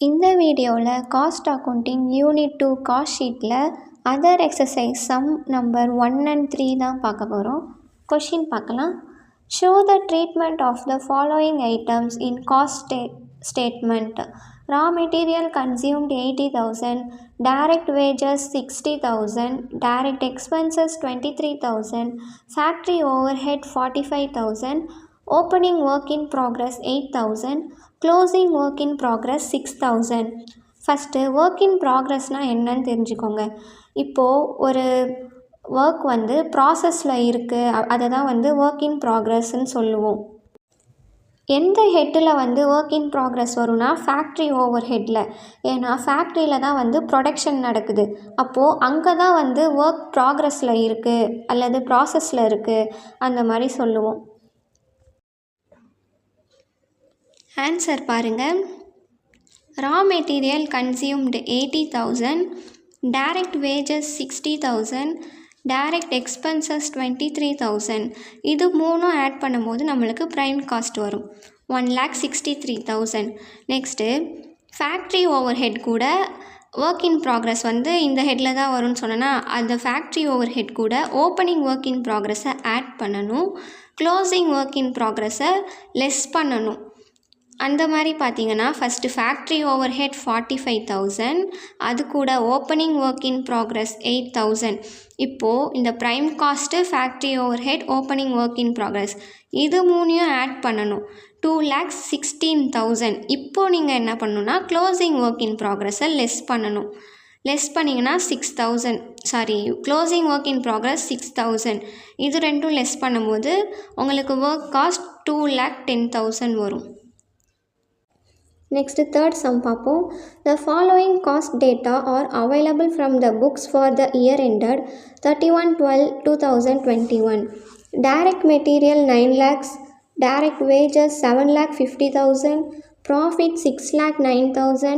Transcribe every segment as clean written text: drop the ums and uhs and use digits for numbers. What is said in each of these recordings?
இந்த வீடியோவில் cost accounting unit 2 cost ஷீட்டில் other exercise sum number 1 and 3 தான் பார்க்க போகிறோம். கொஷின் பார்க்கலாம். Show the treatment of the following items in cost statement. Raw material consumed 80,000, direct wages 60,000, direct expenses 23,000, factory overhead 45,000, opening work in progress 8,000, closing work in progress 6,000. First work in ப்ராக்ரஸ்னால் என்னன்னு தெரிஞ்சுக்கோங்க. இப்போது ஒரு work வந்து ப்ராசஸில் இருக்குது, அதை தான் வந்து ஒர்க் இன் ப்ராக்ரஸ்ன்னு சொல்லுவோம். எந்த ஹெட்டில் வந்து ஒர்க் இன் ப்ராக்ரஸ் வரும்னா ஃபேக்ட்ரி ஓவர் ஹெட்டில். ஏன்னா ஃபேக்ட்ரியில் தான் வந்து ப்ரொடக்ஷன் நடக்குது. அப்போது அங்கே தான் வந்து ஒர்க் ப்ராக்ரஸில் இருக்குது அல்லது ப்ராசஸில் இருக்குது அந்த மாதிரி சொல்லுவோம். ஆன்சர் பாருங்கள். Raw material consumed 80,000, direct wages 60,000, direct expenses 23,000. இது மூணும் ஆட் பண்ணும்போது நம்மளுக்கு ப்ரைம் காஸ்ட் வரும் 1,63,000. நெக்ஸ்ட்டு ஃபேக்ட்ரி ஓவர் ஹெட் கூட ஒர்க் இன் ப்ராக்ரஸ் வந்து இந்த ஹெட்டில் தான் வரும்னு சொன்னேன்னா அந்த ஃபேக்ட்ரி ஓவர் ஹெட் கூட ஓப்பனிங் ஒர்க் இன் ப்ராக்ரஸை ஆட் பண்ணணும், க்ளோசிங் ஒர்க் இன் ப்ராக்ரஸை லெஸ் பண்ணணும். அந்த மாதிரி பார்த்தீங்கன்னா ஃபஸ்ட்டு ஃபேக்ட்ரி ஓவர் ஹெட் 45,000, அது கூட ஓப்பனிங் ஒர்க் இன் ப்ராக்ரஸ் 8,000. இப்போது இந்த prime cost, factory over head, opening work in progress இது மூணையும் ஆட் பண்ணணும் 2,16,000. இப்போது நீங்கள் என்ன பண்ணணுன்னா க்ளோசிங் ஒர்க் இன் ப்ராக்ரஸை லெஸ் பண்ணணும். லெஸ் பண்ணிங்கன்னா 6,000, க்ளோசிங் ஒர்க் இன் ப்ராக்ரஸ் 6,000. இது ரெண்டும் லெஸ் பண்ணும்போது உங்களுக்கு ஒர்க் காஸ்ட் 2,10,000 வரும். நெக்ஸ்ட்டு தேர்ட் சம் பார்ப்போம். The following cost data are available from the books for the year ended 31/12/2021. Direct material 9 lakhs, direct wages 7,50,000, profit 6,09,000,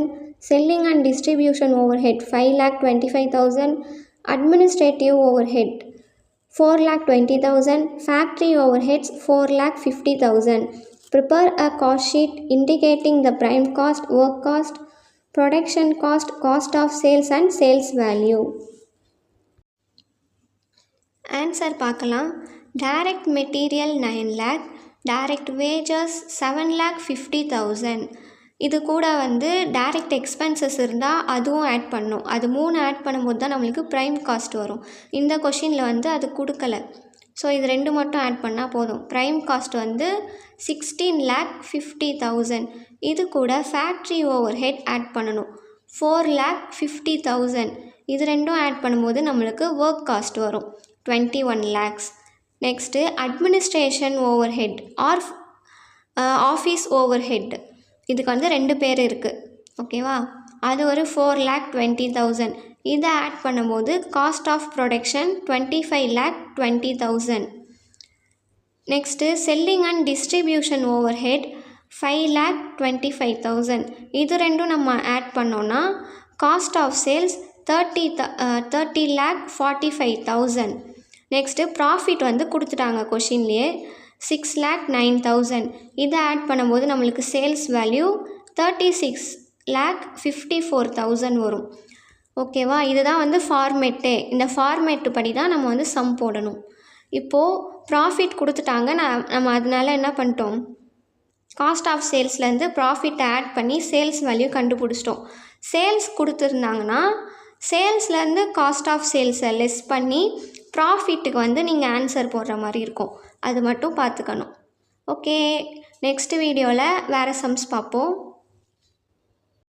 selling and distribution overhead 5,25,000, administrative overhead 4,20,000, factory overheads 4,50,000. Prepare a cost sheet indicating the prime cost, work cost, production cost, cost of sales and sales value. Answer பார்க்கலாம். Direct material 9 lakh, direct wages 7,50,000. இது கூட வந்து direct expenses இருந்தால் அதுவும் add பண்ணணும். அது 3 add பண்ணும்போது தான் நம்மளுக்கு ப்ரைம் காஸ்ட் வரும். இந்த கொஷினில் வந்து அது கொடுக்கல. ஸோ இது 2 மட்டும் ஆட் பண்ணால் போதும். ப்ரைம் காஸ்ட் வந்து 16,50,000. இது கூட ஃபேக்ட்ரி ஓவர் ஹெட் ஆட் பண்ணணும் 4,50,000. இது ரெண்டும் ஆட் பண்ணும்போது நம்மளுக்கு ஒர்க் காஸ்ட் வரும் 21 lakhs. Next administration overhead or office overhead, இதுக்கு வந்து 2 பேர் இருக்குது, ஓகேவா? அது ஒரு 4,20,000. இதை ஆட் பண்ணும்போது cost of production 25,20,000. Next selling and distribution overhead 5,25,000. இது ரெண்டும் நம்ம ஆட் பண்ணோன்னா cost of sales 30,45,000. Next profit வந்து கொடுத்துட்டாங்க கொஷின்லேயே 6,09,000. இதை ஆட் பண்ணும்போது நம்மளுக்கு சேல்ஸ் வேல்யூ 36,54,000 வரும், ஓகேவா? இதுதான் வந்து ஃபார்மேட்டே. இந்த ஃபார்மேட்டு படி தான் நம்ம வந்து சம் போடணும். இப்போது ப்ராஃபிட் கொடுத்துட்டாங்க, நம்ம அதனால என்ன பண்ணிட்டோம், காஸ்ட் ஆஃப் சேல்ஸ்லேருந்து ப்ராஃபிட்டை ஆட் பண்ணி சேல்ஸ் வேல்யூ கண்டுபிடிச்சிட்டோம். சேல்ஸ் கொடுத்துருந்தாங்கன்னா சேல்ஸ்லேருந்து காஸ்ட் ஆஃப் சேல்ஸை லெஸ் பண்ணி ப்ராஃபிட்டுக்கு வந்து நீங்கள் ஆன்சர் போடுற மாதிரி இருக்கும். அது மட்டும் பார்த்துக்கணும். ஓகே, நெக்ஸ்ட் வீடியோவில் வேறு சம்ஸ் பார்ப்போம்.